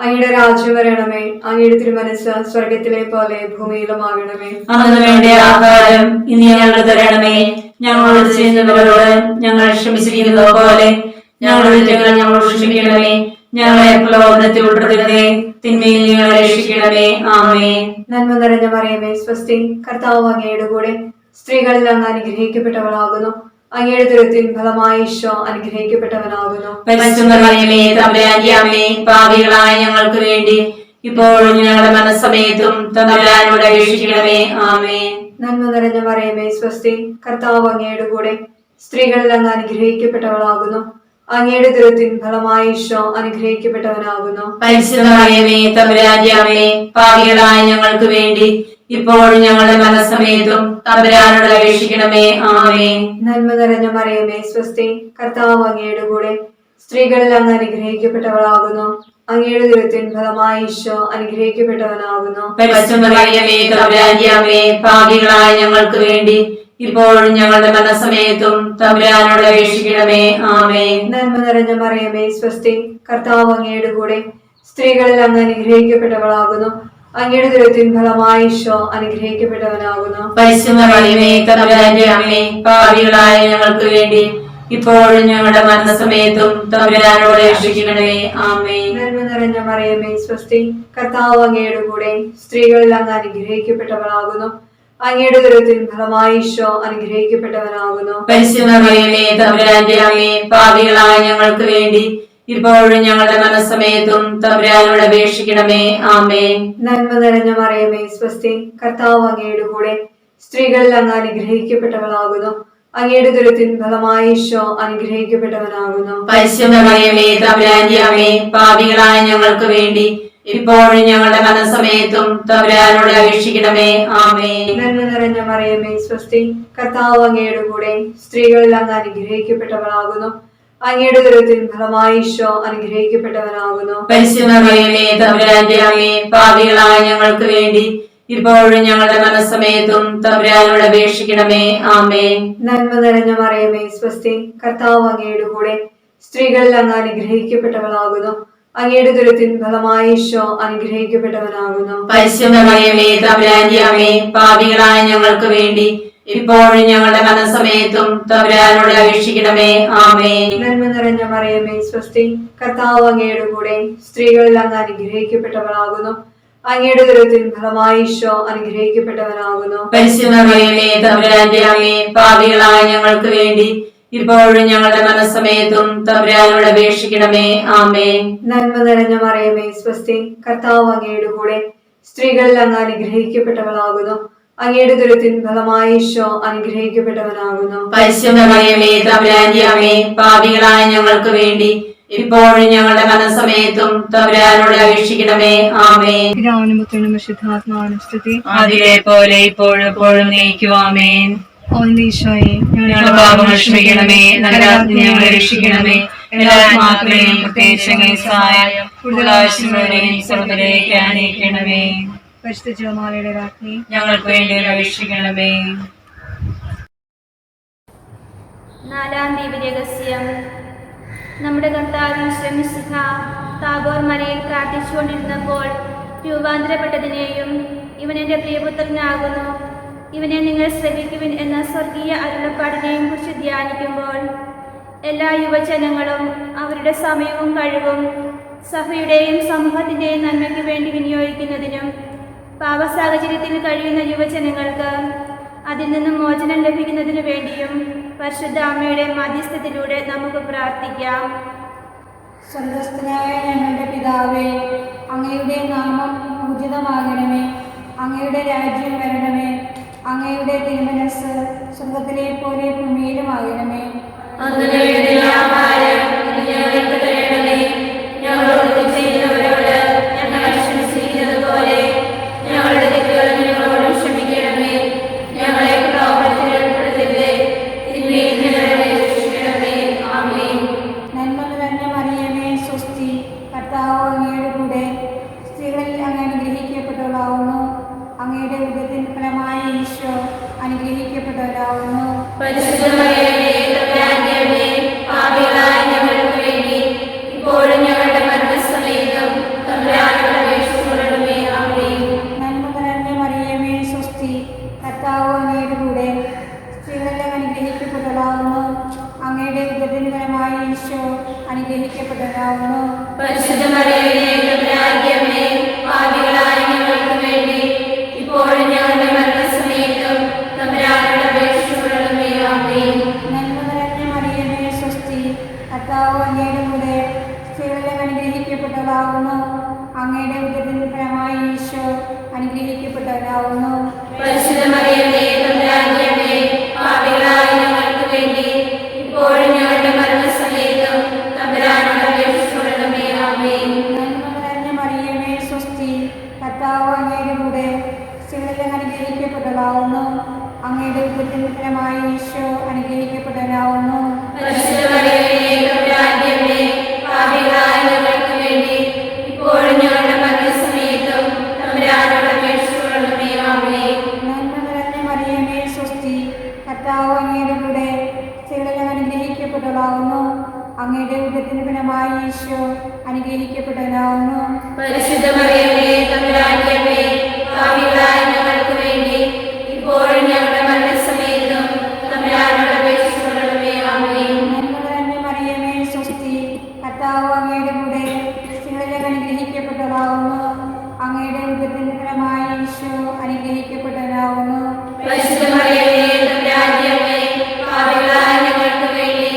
അങ്ങയുടെ രാജ്യം വരണമേ. അങ്ങയുടെ തിരുമനസ് സ്വർഗത്തിലെ പോലെ ഭൂമിയിലുമാകണമേ. അന്നു വേണ്ട ആഹാരം ഇനി ഞങ്ങൾക്ക് തരണമേ. ഞങ്ങളോട് ചെയ്യുന്നവരോട് ഞങ്ങൾ ക്ഷമിച്ചിരിക്കുന്നത് പോലെ ഞങ്ങളുടെ തെറ്റുകൾ ഞങ്ങളോട് ക്ഷമിക്കണമേ. ഞങ്ങളെ പ്രലോഭനത്തിൽ ഉൾപ്പെടുത്തരുതേ, തിന്മയിൽ ഞങ്ങളെ രക്ഷിക്കണമേ. ആമേൻ. നന്മ നിറഞ്ഞ മറിയമേ, സ്വസ്തി, കർത്താവ് അങ്ങയുടെ കൂടെ, സ്ത്രീകളിൽ അങ്ങ് അനുഗ്രഹിക്കപ്പെട്ടവളാകുന്നു. അങ്ങയുടെ ദുരത്തിൻ ഫലമായി ഈശോ അനുഗ്രഹിക്കപ്പെട്ടവനാകുന്നു. പരിശുദ്ധ മറിയമേ, തമ്പുരാന്റെ അമ്മേ, പാപികളായ ഞങ്ങൾക്ക് വേണ്ടി ഇപ്പോഴും ഞങ്ങളുടെ മനസ്സമയത്തും തമ്പുരാനോട് അപേക്ഷിക്കണമേ. ആമേൻ. നന്മ നിറഞ്ഞ മറിയമേ, സ്വസ്തി, കർത്താവ് അങ്ങയുടെ കൂടെ, സ്ത്രീകളിൽ അങ്ങ് അനുഗ്രഹിക്കപ്പെട്ടവളാകുന്നു. അങ്ങയുടെ ദുരത്തിൻ ഫലമായി ഈശോ അനുഗ്രഹിക്കപ്പെട്ടവനാകുന്നു. പരിശുദ്ധ മറിയമേ, തമ്പുരാന്റെ അമ്മേ, പാപികളായ ഞങ്ങൾക്ക് വേണ്ടി ഇപ്പോഴും ഞങ്ങളുടെ മനസ്സമയത്തും തമ്പുരാനോട് അപേക്ഷിക്കണമേ. ആമേൻ. നന്മ നിറഞ്ഞ മറിയമേ, സ്വസ്തി, കർത്താവ് അങ്ങയുടെ കൂടെ, സ്ത്രീകളിൽ അങ്ങ് അനുഗ്രഹിക്കപ്പെട്ടവളാകുന്നു. അങ്ങയുടെ ദുരത്തിൻ ഫലമായി ഈശോ അനുഗ്രഹിക്കപ്പെട്ടവനാകുന്നു. പരിശുദ്ധ മറിയമേ, തമ്പുരാന്റെ അമ്മേ, പാപികളായ ഞങ്ങൾക്ക് വേണ്ടി ഇപ്പോഴും ഞങ്ങളുടെ മനസ്സമയത്തും തമ്പുരാനോട് അപേക്ഷിക്കണമേ. ആമേൻ. നന്മ നിറഞ്ഞ മറിയമേ, സ്വസ്തി, കർത്താവ് അങ്ങയുടെ കൂടെ, സ്ത്രീകളിൽ അങ്ങ് അനുഗ്രഹിക്കപ്പെട്ടവളാകുന്നു. അങ്ങയുടെ ദുരത്തിൻ ഫലമായി ഈശോ അനുഗ്രഹിക്കപ്പെട്ടവനാകുന്നു. പരിശുദ്ധ മറിയമേ, തമ്പുരാന്റെ അമ്മേ, പാപികളായ ഞങ്ങൾക്ക് വേണ്ടി ഇപ്പോഴും ഞങ്ങളുടെ മരണസമയത്തും തമ്പുരാനോട് അപേക്ഷിക്കണമേ. ആമേൻ. നന്മ നിറഞ്ഞ മറിയമേ, സ്വസ്തി, കർത്താവ് അങ്ങയുടെ കൂടെ, സ്ത്രീകളിൽ അങ്ങ് അനുഗ്രഹിക്കപ്പെട്ടവളാകുന്നു. അങ്ങയുടെ ദുരത്തിൻ ഫലമായി ഈശോ അനുഗ്രഹിക്കപ്പെട്ടവനാകുന്നു. പരിശുദ്ധ മറിയമേ, തമ്പുരാന്റെ അമ്മേ, പാപികളായ ഞങ്ങൾക്ക് വേണ്ടി ഇപ്പോഴും ഞങ്ങളുടെ മനസ്സമയത്തും തമ്പുരാനോട് അപേക്ഷിക്കണമേ. ആമേൻ. നന്മ നിറഞ്ഞ മറിയമേ, സ്വസ്തി, കർത്താവ് അങ്ങയുടെ കൂടെ, സ്ത്രീകളിൽ അങ്ങ് അനുഗ്രഹിക്കപ്പെട്ടവളാകുന്നു. അങ്ങയുടെ ദുരിതത്തിൻ ഫലമായി ഈശോ അനുഗ്രഹിക്കപ്പെട്ടവനാകുന്നു. പരിശുദ്ധ മറിയമേ തമ്പുരാന്റെ അമ്മേ, പാപികളായ ഞങ്ങൾക്ക് വേണ്ടി ഇപ്പോഴും ഞങ്ങളുടെ മരണസമയത്തും തമ്പുരാനോട് അപേക്ഷിക്കണമേ. ആമേൻ. നന്മ നിറഞ്ഞ മറിയമേ സ്വസ്തി, കർത്താവ് അങ്ങയുടെ കൂടെ സ്ത്രീകളിൽ അങ്ങ് അനുഗ്രഹിക്കപ്പെട്ടവളാകുന്നു. അങ്ങയുടെ ദുരിതത്തിൻ ഫലമായി ഈശോ അനുഗ്രഹിക്കപ്പെട്ടവനാകുന്നു. പരിശുദ്ധ മറിയമേ തമ്പുരാന്റെ അമ്മേ, പാപികളായ ഞങ്ങൾക്ക് വേണ്ടി ഇപ്പോഴും ഞങ്ങളുടെ മരണസമയത്തും തമ്പുരാനോട് അപേക്ഷിക്കണമേ. ആമേൻ. നന്മ നിറഞ്ഞ മറിയമേ സ്വസ്തി, കർത്താവ് അങ്ങയുടെ കൂടെ സ്ത്രീകളിൽ അങ്ങ് അനുഗ്രഹിക്കപ്പെട്ടവളാകുന്നു. അങ്ങയുടെ ദുരിതത്തിൻ ഫലമായി ഈശോ അനുഗ്രഹിക്കപ്പെട്ടവനാകുന്നു. പരിശുദ്ധ മറിയമേ തമ്പുരാന്റെ അമ്മേ, പാപികളായ ഞങ്ങൾക്ക് വേണ്ടി ഇപ്പോഴും ഞങ്ങളുടെ മരണസമയത്തും തമ്പുരാനോട് അപേക്ഷിക്കണമേ. ആമേൻ. നന്മ നിറഞ്ഞ മറിയമേ സ്വസ്തി, കർത്താവ് അങ്ങയുടെ കൂടെ സ്ത്രീകളിൽ അങ്ങ് അനുഗ്രഹിക്കപ്പെട്ടവളാകുന്നു. അങ്ങയുടെ ദുരിതത്തിൻ ഫലമായി ഈശോ അനുഗ്രഹിക്കപ്പെട്ടവനാകുന്നു. പരിശുദ്ധ മറിയമേ തമ്പുരാന്റെ അമ്മേ, പാപികളായ ഞങ്ങൾക്ക് വേണ്ടി ഇപ്പോഴും ഞങ്ങളുടെ മരണസമയത്തും തമ്പുരാനോട് അപേക്ഷിക്കണമേ. ആമേൻ. നന്മ നിറഞ്ഞ മറിയമേ സ്വസ്തി, കർത്താവ് അങ്ങയുടെ കൂടെ സ്ത്രീകളിൽ അങ്ങ് അനുഗ്രഹിക്കപ്പെട്ടവളാകുന്നു. അങ്ങയുടെ ദുരിതത്തിൻ ഫലമായി ഈശോ അനുഗ്രഹിക്കപ്പെട്ടവനാകുന്നു. പരിശുദ്ധ മറിയമേ തമ്പുരാന്റെ അമ്മേ, പാപികളായ ഞങ്ങൾക്ക് വേണ്ടി ഇപ്പോഴും ഞങ്ങളുടെ മരണസമയത്തും തമ്പുരാനോട് അപേക്ഷിക്കണമേ. ആമേൻ. പിതാവിനും പുത്രനും പരിശുദ്ധാത്മാവിനും സ്തുതി. അതിലെ പോലെ ഇപ്പോഴും എപ്പോഴും നയിക്കും. ആമേൻ. ഈശോയെ, ഞങ്ങളുടെ പാപങ്ങൾ ക്ഷമിക്കണമേ, നരകാഗ്നി ഞങ്ങളെ രക്ഷിക്കണമേ, എല്ലാ ആത്മാക്കളെയും പ്രത്യേകിച്ച് അങ്ങേ സഹായം കൂടുതൽ ആവശ്യമുള്ളവരെയും സ്വർഗ്ഗത്തിലേക്ക് ആനയിക്കണമേ. പരിശുദ്ധ ജപമാലയുടെ രാജ്ഞി, ഞങ്ങൾക്ക് വേണ്ടി അപേക്ഷിക്കണമേ. നാലാം ദിവ്യരഹസ്യം. നമ്മുടെ കർത്താവിൻ ശ്രമിസിഹ താബോർ മലയിൽ പ്രാർത്ഥിച്ചുകൊണ്ടിരുന്നപ്പോൾ രൂപാന്തരപ്പെട്ടതിനെയും ഇവൻ എൻ്റെ പ്രിയപുത്രനാകുന്നു, ഇവനെ നിങ്ങൾ ശ്രവിക്കുവിൻ എന്ന സ്വർഗീയ അരുളപ്പാടിനെയും കുറിച്ച് ധ്യാനിക്കുമ്പോൾ എല്ലാ യുവജനങ്ങളും അവരുടെ സമയവും കഴിവും സഭയുടെയും സമൂഹത്തിൻ്റെയും നന്മയ്ക്ക് വേണ്ടി വിനിയോഗിക്കുന്നതിനും പാപസാഹചര്യത്തിൽ കഴിയുന്ന യുവജനങ്ങൾക്ക് അതിൽ നിന്നും മോചനം ലഭിക്കുന്നതിനു വേണ്ടിയും പരിശുദ്ധ അമ്മയുടെ മധ്യസ്ഥത്തിലൂടെ നമുക്ക് പ്രാർത്ഥിക്കാം. സ്വർഗസ്ഥനായ ഞങ്ങളുടെ പിതാവേ, അങ്ങയുടെ നാമം പൂജിതമാകണമേ, അങ്ങയുടെ രാജ്യം വരണമേ, അങ്ങയുടെ തിരുമനസ്സ് സ്വർഗത്തിലെ പോലെ ഭൂമിയിലുമാകണമേ. ഞങ്ങളോട് ചെയ്യുന്നവരോട് ഞങ്ങൾ ക്ഷമിച്ചിരിക്കുന്നത് പോലെ ഞങ്ങളുടെ തെറ്റുകൾ ഞങ്ങളോട് ക്ഷമിക്കണമേ. ഞങ്ങളെ പ്രലോഭനത്തിൽ ഉൾപ്പെടുത്തരുതേ, തിന്മയിൽ ഞങ്ങളെ രക്ഷിക്കണമേ. ആമേൻ. നന്മ നിറഞ്ഞ മറിയമേ സ്വസ്തി, കർത്താവ് അങ്ങയുടെ കൂടെ സ്ത്രീകളിൽ അങ്ങ് അനുഗ്രഹിക്കപ്പെട്ടവളാവുന്നു. അങ്ങയുടെ ഉദരത്തിൻ ഫലമായ ഈശോ അനുഗ്രഹിക്കപ്പെട്ടവരാവുന്നു. പരിശുദ്ധ മറിയമേ തമ്പുരാന്റെ അമ്മേ, പാപികളായ ഞങ്ങൾക്ക് വേണ്ടി ഇപ്പോഴും ഞങ്ങളുടെ മരണസമയത്തും തമ്പുരാനോട് അപേക്ഷിച്ചുകൊള്ളണമേ. ആമേൻ. നന്മ നിറഞ്ഞ മറിയമേ സ്വസ്തി, കർത്താവ് അങ്ങയുടെ കൂടെ സ്ത്രീകളിൽ അങ്ങ് അനുഗ്രഹിക്കപ്പെട്ടവളാവുന്നു. അങ്ങയുടെ ഉദരത്തിൻ ഫലമായ ഈശോ അനുഗ്രഹിക്കപ്പെട്ടവരാവുന്നു. പരിശുദ്ധ മറിയമേ തമ്പുരാന്റെ അമ്മേ, പാപികളായ ഞങ്ങൾക്ക് വേണ്ടി ഇപ്പോഴും ഞങ്ങളുടെ മരണസമയത്തും തമ്പുരാനോട് അപേക്ഷിച്ചുകൊള്ളണമേ. ആമേൻ. നന്മ നിറഞ്ഞ മറിയമേ സ്വസ്തി, കർത്താവ് അങ്ങയുടെ കൂടെ സ്ത്രീകളിൽ അങ്ങ് അനുഗ്രഹിക്കപ്പെട്ടവളാവുന്നു. അങ്ങയുടെ ഉദരത്തിൻ ഫലമായ ഈശോ അനുഗ്രഹിക്കപ്പെട്ടവരാവുന്നു. പരിശുദ്ധ മറിയമേ തമ്പുരാന്റെ അമ്മേ, പാപികളായ ഞങ്ങൾക്ക് വേണ്ടി ഇപ്പോഴും ഞങ്ങളുടെ മരണസമയത്തും തമ്പുരാനോട് അപേക്ഷിച്ചുകൊള്ളണമേ. ആമേൻ. നന്മ നിറഞ്ഞ മറിയമേ സ്വസ്തി, കർത്താവ് അങ്ങയുടെ കൂടെ സ്ത്രീകളിൽ അങ്ങ് അനുഗ്രഹിക്കപ്പെട്ടവളാവുന്നു. അങ്ങയുടെ ഉദരത്തിൻ ഫലമായ ഈശോ അനുഗ്രഹിക്കപ്പെട്ടവരാവുന്നു. പരിശുദ്ധ മറിയമേ തമ്പുരാന്റെ അമ്മേ, പാപികളായ ഞങ്ങൾക്ക് വേണ്ടി ഇപ്പോഴും ഞങ്ങളുടെ മരണസമയത്തും തമ്പുരാനോട് അപേക്ഷിച്ചുകൊള്ളണമേ. ആമേൻ. നന്മ നിറഞ്ഞ മറിയമേ സ്വസ്തി, കർത്താവ് അങ്ങയുടെ കൂടെ സ്ത്രീകളിൽ അങ്ങ് അനുഗ്രഹിക്കപ്പെട്ടവളാവുന്നു. അങ്ങയുടെ ഉദരത്തിൻ ഫലമായ ഈശോ അനുഗ്രഹിക്കപ്പെട്ടവരാവുന്നു. പരിശുദ്ധ മറിയമേ തമ്പുരാന്റെ അമ്മേ, പാപികളായ ഞങ്ങൾക്ക് വേണ്ടി ഇപ്പോഴും ഞങ്ങളുടെ മരണസമയത്തും തമ്പുരാനോട് അപേക്ഷിച്ചുകൊള്ളണമേ. ആമേൻ. നന്മ നിറഞ്ഞ മറിയമേ സ്വസ്തി, കർത്താവ് അങ്ങയുടെ കൂടെ സ്ത്രീകളിൽ അങ്ങ് അനുഗ്രഹിക്കപ്പെട്ടവളാവുന്നു. അങ്ങയുടെ ഉദരത്തിൻ ഫലമായ ഈശോ അനുഗ്രഹിക്കപ്പെട്ടവരാവുന്നു. പരിശുദ്ധ മറിയമേ തമ്പുരാന്റെ അമ്മേ, പാപികളായ ഞങ്ങൾക്ക് വേണ്ടി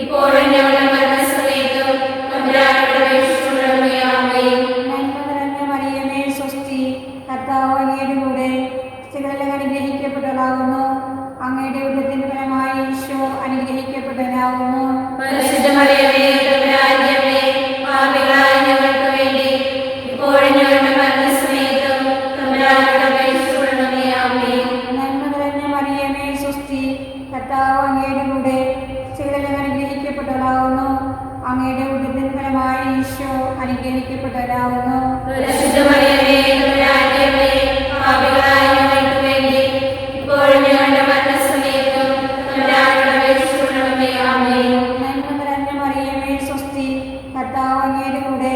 ഇപ്പോഴും ഞങ്ങളുടെ മരണസമയത്തും തമ്പുരാനോട് അപേക്ഷിച്ചുകൊള്ളണമേ. ആമേൻ. നന്മ നിറഞ്ഞ മറിയമേ സ്വസ്തി, കർത്താവ് അങ്ങയുടെ കൂടെ സ്ത്രീകളിൽ അങ്ങ് അനുഗ്രഹിക്കപ്പെട്ടവളാവുന്നു. അങ്ങയുടെ ഉദരത്തിൻ ഫലമായ ഈശോ അനുഗ്രഹിക്കപ്പെട്ടവനാകുന്നു. പരിശുദ്ധ മറിയമേ തമ്പുരാന്റെ അമ്മേ, പാപികളായ ഞങ്ങൾക്ക് വേണ്ടി ഇപ്പോഴും ഞങ്ങളുടെ മരണസമയത്തും തമ്പുരാനോട് അപേക്ഷിച്ചുകൊള്ളണമേ. ആമേൻ. നന്മ നിറഞ്ഞ മറിയമേ സ്വസ്തി, കർത്താവ് അങ്ങയുടെ കൂടെ സ്ത്രീകളിൽ അനുഗ്രഹിക്കപ്പെട്ടവളാകുന്നു. അങ്ങയുടെ ഉദരത്തിൻ ഫലമായി ഈശോ അനുഗ്രഹിക്കപ്പെട്ടവനാകുന്നു. പരിശുദ്ധ മറിയമേ തമ്പുരാന്റെ അമ്മേ, പാപികളായ ഞങ്ങൾക്ക് വേണ്ടി ഇപ്പോഴും ഞങ്ങളുടെ മരണസമയത്തും തമ്പുരാനോട് അപേക്ഷിച്ചുകൊള്ളണമേ. ആമേൻ. നന്മ നിറഞ്ഞ മറിയമേ സ്വസ്തി, കർത്താവ് അങ്ങയുടെ കൂടെ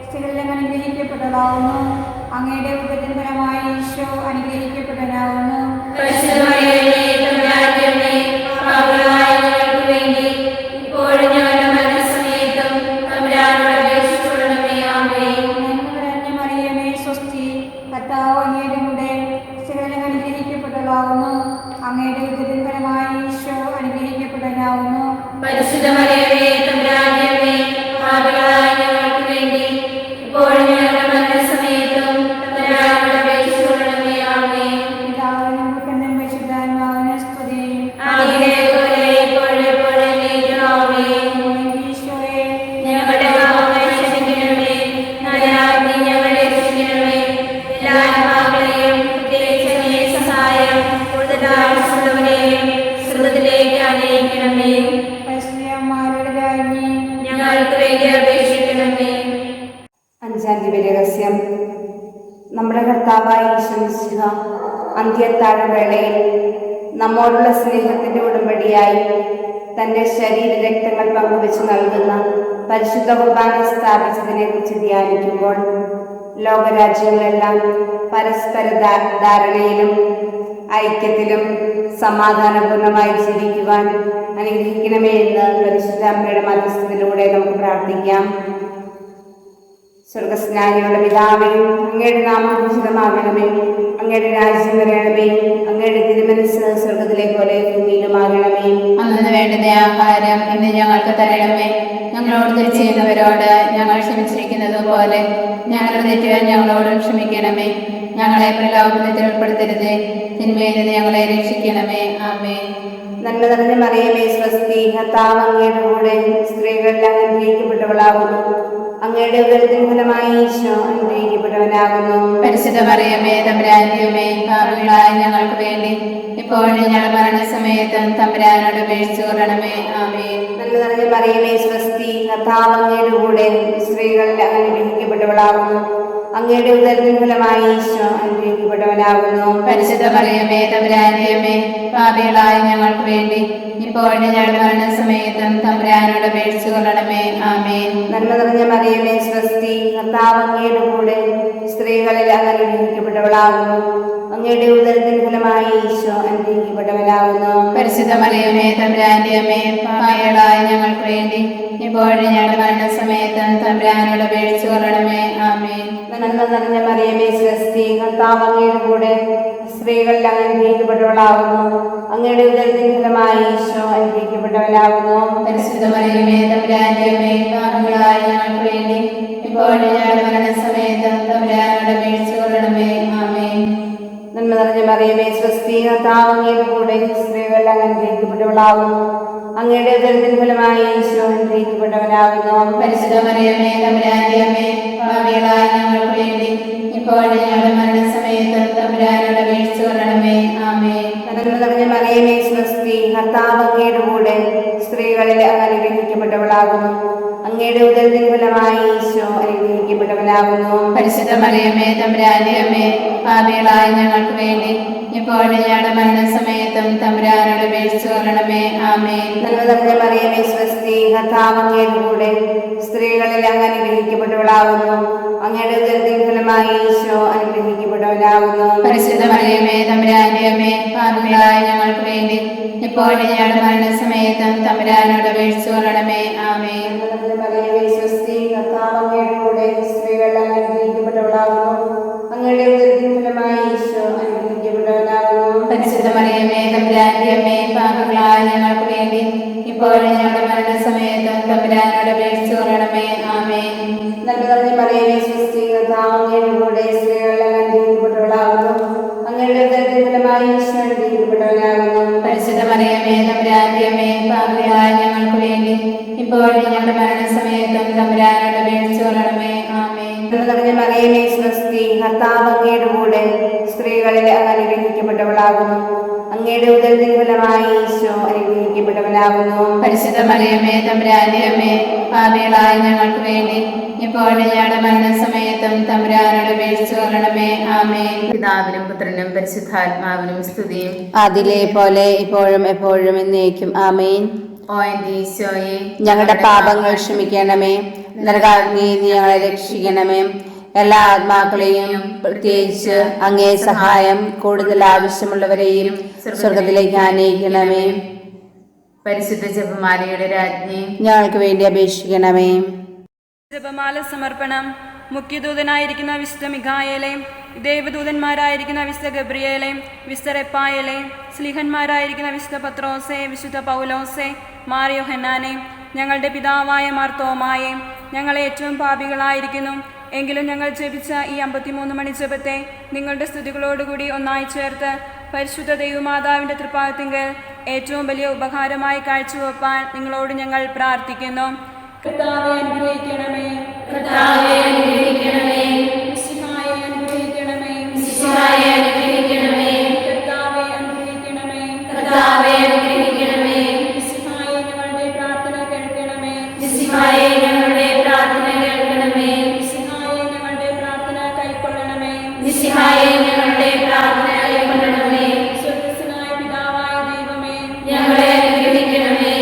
സ്ത്രീകളിൽ അനുഗ്രഹിക്കപ്പെട്ടവളാകുന്നു. അങ്ങയുടെ ഉദരത്തിൻ ഫലമായി ഈശോ അനുഗ്രഹിക്കപ്പെട്ടവനാകുന്നു. പരിശുദ്ധ മറിയമേ തമ്പുരാന്റെ അമ്മേ, പാപികളായ ഞങ്ങൾക്ക് വേണ്ടി ഇപ്പോഴും ഞങ്ങളുടെ മരണസമയത്തും തമ്പുരാനോട് അപേക്ഷിച്ചുകൊള്ളണമേ. ആമേൻ. നന്മ നിറഞ്ഞ മറിയമേ സ്വസ്തി, കർത്താവ് അങ്ങയുടെ കൂടെ സ്ത്രീകളിൽ അനുഗ്രഹിക്കപ്പെട്ടവളാകുന്നു. അങ്ങയുടെ ഉദരത്തിൻ ഫലമായി ഈശോ അനുഗ്രഹിക്കപ്പെട്ടവനാകുന്നു. പരിശുദ്ധ മറിയമേ തമ്പുരാന്റെ അമ്മേ, പാപികളായ ഞങ്ങൾക്ക് വേണ്ടി ഇപ്പോഴും ഞങ്ങളുടെ മരണസമയത്തും തമ്പുരാനോട് അപേക്ഷിച്ചുകൊള്ളണമേ. ആമേൻ. പിതാവിനും പുത്രനും പരിശുദ്ധാത്മാവിനും സ്തുതി. ആദിയിലെപ്പോലെ ഇപ്പോഴും എപ്പോഴും എന്നേക്കും. ആമേൻ. ഈശോയെ ഞങ്ങളുടെ പാപങ്ങളെ ക്ഷമിക്കണമേ. നരകാഗ്നി ഞങ്ങളെ രക്ഷിക്കണമേ. എല്ലാ ആത്മാക്കളെയും പ്രത്യേകിച്ച് അങ്ങേ സഹായം കൂടുതൽ ആവശ്യമുള്ളവരെയും സ്വർഗ്ഗത്തിലേക്ക് ആനയിക്കണമേ. പരിശുദ്ധന്മാരുടെ രാജ്ഞി, ഞങ്ങൾക്ക് വേണ്ടി അപേക്ഷിക്കണമേ. അഞ്ചാം ദിവ്യരഹസ്യം. നമ്മുടെ കർത്താവായ ഈശോമിശിഹ അന്ത്യത്താഴവേളയിൽ നമ്മോടുള്ള സ്നേഹത്തിന്റെ ഉടമ്പടിയായി തന്റെ ശരീര രക്തങ്ങൾ പങ്കുവെച്ച് നൽകുന്ന പരിശുദ്ധ കുർബാന സ്ഥാപിച്ചതിനെ കുറിച്ച് ധ്യാനിക്കുമ്പോൾ ലോകരാജ്യങ്ങളെല്ലാം പരസ്പര ധാരണയിലും ഐക്യത്തിലും സമാധാനപൂർണമായി ജീവിക്കുവാൻ അനുഗ്രഹിക്കണമേ എന്ന് പരിശുദ്ധ അമ്മയുടെ മധ്യസ്ഥത്തിലൂടെ നമുക്ക് പ്രാർത്ഥിക്കാം. സ്വർഗസ്നാനികളുടെ പിതാവേ, അങ്ങയുടെ നാമം പൂജിതമാകണമേ. അങ്ങയുടെ രാജ്യം വരണമേ. അങ്ങയുടെ തിരുമനസ്സ് സ്വർഗത്തിലെ പോലെ ഭൂമിയിലുമാകണമേ. അന്നു വേണ്ടുന്ന ആഹാരം ഇന്ന് ഞങ്ങൾക്ക് തരണമേ. ഞങ്ങളോട് തെറ്റ് ചെയ്യുന്നവരോട് ഞങ്ങൾ ക്ഷമിച്ചിരിക്കുന്നത് പോലെ ഞങ്ങളുടെ തെറ്റുകൾ ഞങ്ങളോടും ക്ഷമിക്കണമേ. ഞങ്ങളെ പ്രലോഭനത്തിൽ ഉൾപ്പെടുത്തരുതേ, തിന്മയിൽ നിന്ന് ഞങ്ങളെ രക്ഷിക്കണമേ. ആമേൻ. നന്മ നിറഞ്ഞ മറിയമേ സ്വസ്തി, കർത്താവ് അങ്ങയുടെ കൂടെ സ്ത്രീകളെല്ലാം അനുഗ്രഹിക്കപ്പെട്ടവളാകുന്നു. അങ്ങയുടെ ഉദരത്തിൻ ഫലമായി ഈശോ അനുഗ്രഹിക്കപ്പെട്ടവനാകുന്നു. പരിശുദ്ധ മറിയമേ തമ്പുരാന്റെ അമ്മേ, പാപികളായ ഞങ്ങൾക്ക് വേണ്ടി ഇപ്പോഴും ഞങ്ങളുടെ മരണസമയത്തും തമ്പുരാനോട് അപേക്ഷിച്ചുകൊള്ളണമേ. ആമേൻ. നന്മ നിറഞ്ഞ മറിയമേ സ്വസ്തി, കർത്താവ് അങ്ങയുടെ കൂടെ സ്ത്രീകളെല്ലാം അനുഗ്രഹിക്കപ്പെട്ടവളാകുന്നു. അങ്ങയുടെ ഉദരത്തിൻ ഫലമായി ഈശോ അനുഗ്രഹിക്കപ്പെട്ടവനാകുന്നു. പരിശുദ്ധ മറിയമേ തമ്പുരാന്റെ അമ്മേ, പാപികളായ ഞങ്ങൾക്ക് വേണ്ടി ഇപ്പോഴും ഞങ്ങളുടെ മരണസമയത്തും തമ്പുരാനോട് അപേക്ഷിച്ചുകൊള്ളണമേ. ആമേൻ. നന്മ നിറഞ്ഞ മറിയമേ സ്വസ്തി, കർത്താവ് അങ്ങയുടെ കൂടെ സ്ത്രീകളിൽ അനുഗ്രഹിക്കപ്പെട്ടവളാകുന്നു. അങ്ങയുടെ ഉദരത്തിൻ ഫലമായി ഈശോ അനുഗ്രഹിക്കപ്പെട്ടവനാകുന്നു. പരിശുദ്ധ മറിയമേ തമ്പുരാന്റെ അമ്മേ, പാപികളായ ഞങ്ങൾക്ക് വേണ്ടി ഇപ്പോഴും ഞങ്ങളുടെ മരണസമയത്തും തമ്പുരാനോട് അപേക്ഷിച്ചുകൊള്ളണമേ. ആമേൻ. നന്മ നിറഞ്ഞ മറിയമേ സ്വസ്തി, കർത്താവ് അങ്ങയുടെ കൂടെ സ്ത്രീകളിൽ അനുഗ്രഹിക്കപ്പെട്ടവളാകുന്നു. അങ്ങയുടെ ഉദരത്തിൻ ഫലമായി ഈശോ അനുഗ്രഹിക്കപ്പെട്ടവനാകുന്നു. പരിശുദ്ധ മറിയമേ തമ്പുരാന്റെ അമ്മേ, പാപികളായ ഞങ്ങൾക്ക് വേണ്ടി ഇപ്പോഴും ഞങ്ങളുടെ മരണസമയത്തും തമ്പുരാനോട് അപേക്ഷിച്ചുകൊള്ളണമേ. ആമേൻ. നന്മ നിറഞ്ഞ മറിയമേ സ്വസ്തി, കർത്താവ് അങ്ങയുടെ കൂടെ സ്ത്രീകളിൽ അനുഗ്രഹിക്കപ്പെട്ടവളാകുന്നു. അങ്ങയുടെ ഉദരത്തിൻ ഫലമായി ഈശോ അനുഗ്രഹിക്കപ്പെട്ടവനാകുന്നു. പരിശുദ്ധ മറിയമേ തമ്പുരാന്റെ അമ്മേ, പാപികളായ ഞങ്ങൾക്ക് വേണ്ടി ഇപ്പോഴും ഞങ്ങളുടെ മരണസമയത്തും തമ്പുരാനോട് അപേക്ഷിച്ചുകൊള്ളണമേ. ആമേൻ. നന്മ നിറഞ്ഞ മറിയമേ സ്വസ്തി, കർത്താവ് അങ്ങയുടെ കൂടെ സ്ത്രീകളിൽ അനുഗ്രഹിക്കപ്പെട്ടവളാകുന്നു. അങ്ങയുടെ ഉദരത്തിൻ ഫലമായി ഈശോ അനുഗ്രഹിക്കപ്പെട്ടവനാകുന്നു. പരിശുദ്ധ മറിയമേ തമ്പുരാന്റെ അമ്മേ, പാപികളായ ഞങ്ങൾക്ക് വേണ്ടി ഇപ്പോഴും ഞങ്ങളുടെ മരണസമയത്തും തമ്പുരാനോട് അപേക്ഷിച്ചുകൊള്ളണമേ. ആമേൻ. നന്മ നിറഞ്ഞ മറിയമേ സ്വസ്തി, കർത്താവ് അങ്ങയുടെ കൂടെ സ്ത്രീകളിൽ അനുഗ്രഹിക്കപ്പെട്ടവളാകുന്നു. അങ്ങയുടെ ഉദരത്തിൻ ഫലമായി ഈശോ അനുഗ്രഹിക്കപ്പെട്ടവനാകുന്നു. പരിശുദ്ധ മറിയമേ തമ്പുരാന്റെ അമ്മേ, പാപികളായ ഞങ്ങൾക്ക് വേണ്ടി ഇപ്പോഴും ഞങ്ങളുടെ മരണസമയത്തും തമ്പുരാനോട് അപേക്ഷിച്ചുകൊള്ളണമേ. ആമേൻ. മറിയമേ സ്വസ്തി, കർത്താവ് അങ്ങയുടെ കൂടെ സ്ത്രീകളിൽ അനുഗ്രഹിക്കപ്പെട്ടവളാകുന്നു. അങ്ങയുടെ ഉദരത്തിൻ ഫലമായി ഈശോ അനുഗ്രഹിക്കപ്പെട്ടവനാകുന്നു. പരിശുദ്ധ മറിയമേ തമ്പുരാന്റെ അമ്മേ, പാപികളായ ഞങ്ങൾക്ക് വേണ്ടി ഇപ്പോഴും ഞങ്ങളുടെ മരണസമയത്തും തമ്പുരാനോട് അപേക്ഷിച്ചുകൊള്ളണമേ. ആമേൻ. നന്മ നിറഞ്ഞ മറിയമേ സ്വസ്തി, കർത്താവ് അങ്ങയുടെ കൂടെ സ്ത്രീകളിൽ അനുഗ്രഹിക്കപ്പെട്ടവളാകുന്നു. അങ്ങയുടെ ഉദരത്തിൻ ഫലമായി ഈശോ അനുഗ്രഹിക്കപ്പെട്ടവനാകുന്നു. പരിശുദ്ധ മറിയമേ തമ്പുരാന്റെ അമ്മേ, പാപികളായ ഞങ്ങൾക്ക് ഇപ്പോഴും ഞങ്ങളുടെ മരണസമയത്തും തമ്പുരാനോട് അപേക്ഷിച്ചു കൊള്ളണമേ. ആമേൻ. നിറഞ്ഞ മറിയമേ സ്വസ്തി, കർത്താവ് അങ്ങയുടെ കൂടെ സ്ത്രീകളിൽ അങ്ങ് അനുഗ്രഹിക്കപ്പെട്ടവളാകുന്നു. അങ്ങയുടെ ഉദരത്തിൻ ഫലമായി ഈശോ അനുഗ്രഹിക്കപ്പെട്ടവനാകുന്നു. പരിശുദ്ധ മറിയമേ തമ്പുരാന്റെ അമ്മേ, പാപികളായ ഞങ്ങൾക്ക് വേണ്ടി ഇപ്പോഴും ഞങ്ങളുടെ മരണസമയത്തും തമ്പുരാനോട് അപേക്ഷിച്ചു കൊള്ളണമേ. ആമേൻ. പിതാവിനും പുത്രനും പരിശുദ്ധാത്മാവിനും സ്തുതിയും അതിലെ പോലെ ഇപ്പോഴും എപ്പോഴും എന്നേക്കും ആമേൻ. ഓ എന്റെ ഈശോയെ, ഞങ്ങളുടെ പാപങ്ങൾ ക്ഷമിക്കണമേ, നരകാഗ്നിയിൽ നിന്ന് ഞങ്ങളെ രക്ഷിക്കണമേ. എല്ലാ ആത്മാക്കളെയും പ്രത്യേകിച്ച് അങ്ങേ സഹായം കൂടുതൽ ആവശ്യമുള്ളവരെയും സ്വർഗത്തിലേക്ക് ആനയിക്കണമേ. പരിശുദ്ധ ജപമാലയുടെ രാജ്ഞി, ഞങ്ങൾക്ക് വേണ്ടി അപേക്ഷിക്കണമേ. ജപമാല സമർപ്പണം. മുഖ്യദൂതനായിരിക്കുന്ന വിശുദ്ധ മിഖായേലെ, ദേവദൂതന്മാരായിരിക്കുന്ന വിശുദ്ധ ഗബ്രിയേലെ, വിശുദ്ധ റെപ്പായേലെ, സ്ലീഹന്മാരായിരിക്കുന്ന വിശുദ്ധ പത്രോസെ, വിശുദ്ധ പൗലോസെ, മാർ യോഹന്നാനെ, ഞങ്ങളുടെ പിതാവായ മാർ തോമായെ, ഞങ്ങൾ ഏറ്റവും പാപികളായിരിക്കുന്നു, എങ്കിലും ഞങ്ങൾ ജപിച്ച ഈ 53 മണി ജപത്തെ നിങ്ങളുടെ സ്തുതികളോടുകൂടി ഒന്നായി ചേർത്ത് പരിശുദ്ധ ദൈവമാതാവിൻ്റെ തൃപ്പാദത്തിങ്കൽ ഏറ്റവും വലിയ ഉപകാരമായി കാഴ്ചവെപ്പാൻ നിങ്ങളോട് ഞങ്ങൾ പ്രാർത്ഥിക്കുന്നു. കർത്താവെ അനുഗ്രഹിക്കണമേ, കർത്താവേ അനുഗ്രഹിക്കണമേ, മിശിഹായെ അനുഗ്രഹിക്കണമേ, മിശിഹായെ അനുഗ്രഹിക്കണമേ, കർത്താവെ അനുഗ്രഹിക്കണമേ, കർത്താവേ അനുഗ്രഹിക്കണമേ, മിശിഹായെ ഞങ്ങളുടെ പ്രാർത്ഥന കേൾക്കണമേ, മിശിഹായെ ഞങ്ങളുടെ പ്രാർത്ഥന കേൾക്കണമേ, മിശിഹായെ ഞങ്ങളുടെ പ്രാർത്ഥന കൈക്കൊള്ളണമേ, മിശിഹായെ ഞങ്ങളുടെ പ്രാർത്ഥന കൈക്കൊള്ളണമേ. സ്വർഗ്ഗസ്ഥനായ പിതാവായ ദൈവമേ, ഞങ്ങളെ അനുഗ്രഹിക്കണമേ,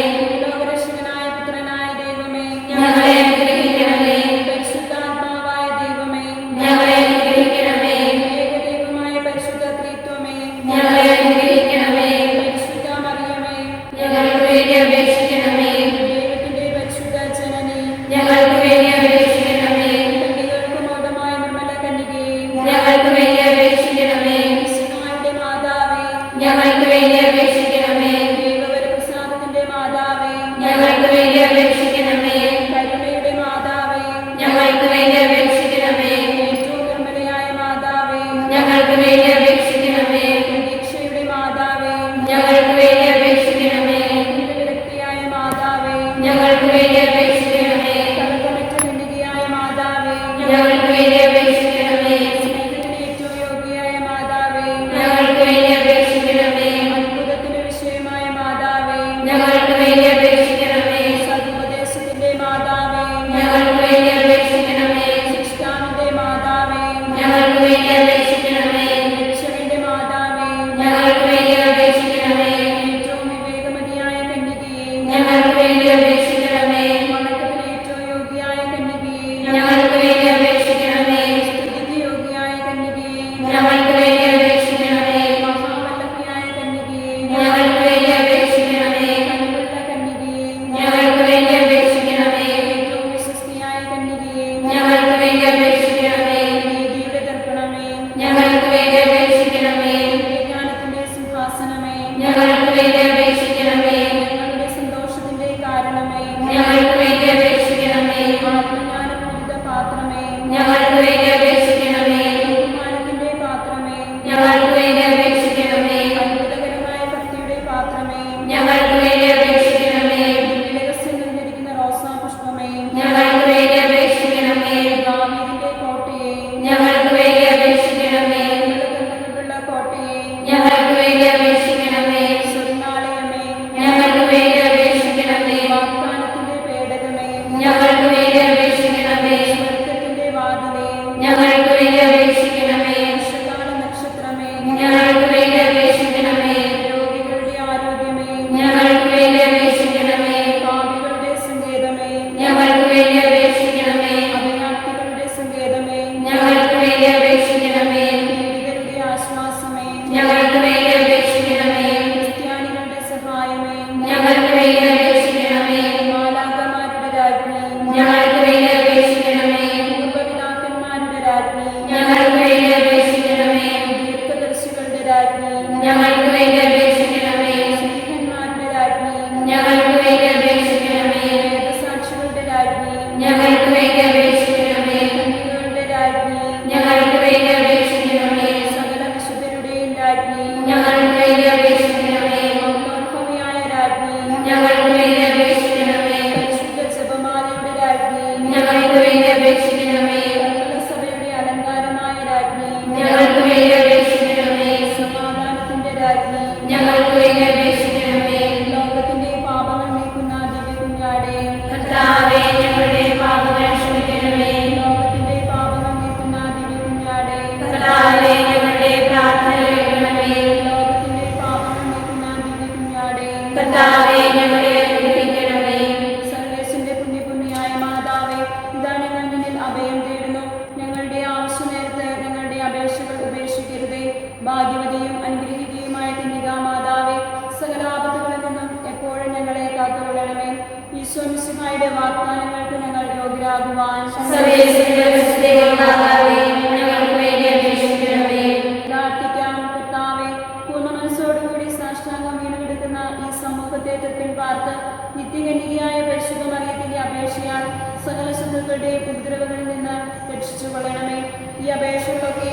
ലോകരക്ഷകനായ പുത്രനായ ദൈവമേ, ഞങ്ങളെ അനുഗ്രഹിക്കണമേ, പരിശുദ്ധാത്മാവായ ദൈവമേ, ഞങ്ങളെ അനുഗ്രഹിക്കണമേ, ഏകദൈവമായ പരിശുദ്ധ ത്രിത്വമേ, ഞങ്ങളെ അനുഗ്രഹിക്കണമേ, പരിശുദ്ധ മറിയമേ, ഞങ്ങൾക്ക് വേണ്ടി അപേക്ഷിക്കണമേ, ദൈവത്തിന്റെ പരിശുദ്ധ ജനനി, ഞങ്ങൾക്ക് വേണ്ടി അപേക്ഷിക്കണമേ, കന്യകൾക്ക് മോദമായ നിർമ്മല കന്യകയെ, ഞങ്ങൾക്ക് വേണ്ടി അപേക്ഷിക്കണമേ, മിശിഹായുടെ മാതാവേ, ഞങ്ങൾക്ക് വേണ്ടി അപേക്ഷിക്കണമേ, ദൈവവരപ്രസാദത്തിന്റെ മാതാവേ, ഞങ്ങൾക്ക് വേണ്ടി അപേക്ഷിക്കണമേ, കരുണയുടെ മാതാവേ, ഞങ്ങൾക്ക് വേണ്ടി അപേക്ഷിക്കണമേ, ഏറ്റവും നിർമ്മലയായ മാതാവേ, ഞങ്ങൾക്ക് വേണ്ടി അപേക്ഷിക്കണമേ, പ്രതീക്ഷയുടെ മാതാവേ, ഞങ്ങൾക്ക് വേണ്ടി അപേക്ഷിക്കണമേ, വിരക്തിയായ മാതാവേ, ഞങ്ങൾക്ക് വേണ്ടി അപേക്ഷിക്കണമേ, കളങ്കമറ്റ കന്യകയായ മാതാവേ, ഞങ്ങൾക്ക് വേണ്ടി അപേക്ഷിക്കണമേ, സ്നേഹത്തിന് ഏറ്റവും യോഗ്യയായ മാതാവേ, ഞങ്ങൾക്ക് വേണ്ടി അപേക്ഷിക്കണമേ, അത്ഭുതത്തിന് വിഷയമായ മാതാവേ, ഞങ്ങൾക്ക് വേണ്ടി അപേക്ഷിക്കണമേ, സതുപദേശത്തിന്റെ മാതാവേ, ഞങ്ങൾക്ക് വേണ്ടി അപേക്ഷിക്കണമേ, ശിഷ്ടാവിന്റെ മാതാവേ, ഞങ്ങൾക്ക് വേണ്ടി അപേക്ഷിക്കണമേ, രക്ഷകന്റെ മാതാവേ, ഞങ്ങൾക്ക് വേണ്ടി അപേക്ഷിക്കണമേ, ഏറ്റവും വിവേകമതിയായ കന്യകയെ, ഞങ്ങൾക്ക് വേണ്ടി അപേക്ഷിക്കണമേ, വണക്കത്തിന് ഏറ്റവും യോഗ്യയായ കന്യകയെ, ഞങ്ങൾക്ക് വേണ്ടി അപേക്ഷിക്കണമേ, കുഞ്ഞാടേ കർത്താവേ, ഞങ്ങളുടെ പാപങ്ങൾ ക്ഷമിക്കണമേ. ലോകത്തിന്റെ പാപങ്ങൾ നീക്കുന്ന ദിവ്യ കുഞ്ഞാടേ കർത്താവേ, ഞങ്ങളുടെ പ്രാർത്ഥന കേൾക്കണമേ. ലോകത്തിന്റെ പാപങ്ങൾ നീക്കുന്ന ദിവ്യ കുഞ്ഞാടേ കർത്താവേ, ഞങ്ങളെ അനുഗ്രഹിക്കണമേ. സർവേശ്വരന്റെ പുണ്യപുണ്യായ മാതാവേ, ഇതാ ഞങ്ങൾ നിന്നിൽ അഭയം തേടുന്നു. ഞങ്ങളുടെ ആവശ്യമേരത്ത് ഞങ്ങളുടെ അപേക്ഷകൾ ഉപേക്ഷിക്കരുതേ. ഭാഗ്യവതിയും അനുഗ്രഹിക്കുകയുമായ കന്യകാ മാതാവേ, സകല ആപത്തുകളിൽ നിന്നും എപ്പോഴും ഞങ്ങളെ കാത്തുകൊള്ളണമേ. ഈശോ മിശിഹായുടെ വാഗ്ദാനങ്ങൾക്ക് ഞങ്ങൾ യോഗ്യരാകുവാൻ സർവേശ്വരന്റെ പരിശുദ്ധ മാതാവേ, ഞങ്ങൾക്ക് വേണ്ടി അപേക്ഷിക്കണമേ. പ്രാർത്ഥിക്കാം. കർത്താവേ, പൂർണ്ണ മനസ്സോടുകൂടി സാഷ്ടാംഗം വീണുകിടക്കുന്ന ഈ സമൂഹത്തെ തൊട്ടിൽ പാർത്ത് നിത്യകന്യകയായ പരിശുദ്ധ മറിയത്തിന്റെ അപേക്ഷയാൽ സകല ശത്രുക്കളുടെയും ഉപദ്രവങ്ങളിൽ നിന്ന് രക്ഷിച്ചു കൊള്ളണമേ. ഈ അപേക്ഷകളൊക്കെ